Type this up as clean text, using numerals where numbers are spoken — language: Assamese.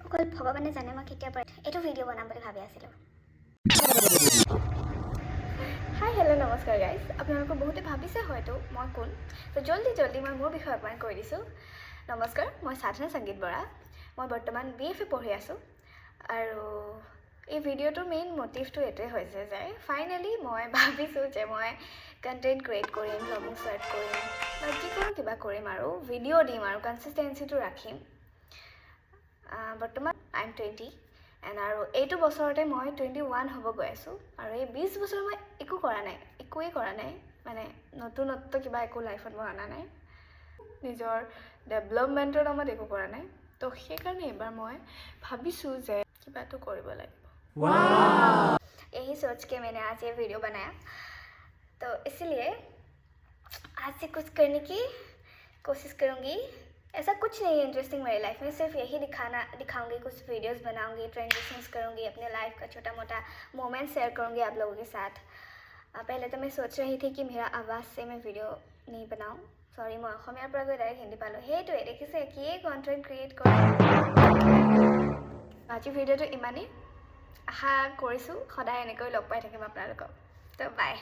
অকল ভগৱানে জানে মই কেতিয়াৰ পৰা এইটো ভিডিঅ' বনাম বুলি ভাবি আছিলোঁ। হাই হেল্ল' নমস্কাৰ গাইজ, আপোনালোকে বহুতে ভাবিছে হয়তো মই কোন, তো জল্দি মই মোৰ বিষয়ে অকণমান কৈ দিছোঁ। নমস্কাৰ, মই সাধনা সংগীত বৰা। মই বৰ্তমান BFA পঢ়ি আছোঁ। আৰু এই ভিডিঅ'টোৰ মেইন মটিভটো এইটোৱে হৈছে যে ফাইনেলি মই ভাবিছোঁ যে মই কণ্টেণ্ট ক্ৰিয়েট কৰিম, ব্লগিং ষ্টাৰ্ট কৰিম বা যিকোনো কিবা কৰিম আৰু ভিডিঅ' দিম আৰু কনচিষ্টেঞ্চিটো ৰাখিম। বৰ্তমান I'm 20 আৰু এইটো বছৰতে মই 21 হ'ব গৈ আছোঁ। আৰু এই 20 বছৰ মই একোৱেই কৰা নাই মানে নতুনত্ব কিবা একো লাইফত মই অনা নাই, নিজৰ ডেভেলপমেণ্টৰ নামত একো কৰা নাই। তো সেইকাৰণে এইবাৰ মই ভাবিছোঁ যে কিবাটো কৰিব লাগিব। यही सोच के मैंने आज ये वीडियो बनाया। तो इसलिए आज से कुछ करने की कोशिश करूँगी। ऐसा कुछ नहीं है इंटरेस्टिंग मेरी लाइफ में, सिर्फ यही दिखाऊंगी, कुछ वीडियोस बनाऊंगी, ट्रांजिशंस करूंगी, अपने लाइफ का छोटा मोटा मोमेंट शेयर करूंगी आप लोगों के साथ। पहले तो मैं सोच रही थी कि मेरा आवाज़ से मैं वीडियो नहीं बनाऊँ, सॉरी मैं अসমীয়াৰ পৰা গৈ ডাইৰেক্ট হিন্দী পালোঁ। সেইটোৱে দেখিছে কি কণ্টেণ্ট ক্ৰিয়েট কৰে। আজি ভিডিঅ'টো ইমানেই, আশা কৰিছোঁ সদায় এনেকৈ লগ পাই থাকিম আপোনালোকক। তো বাই।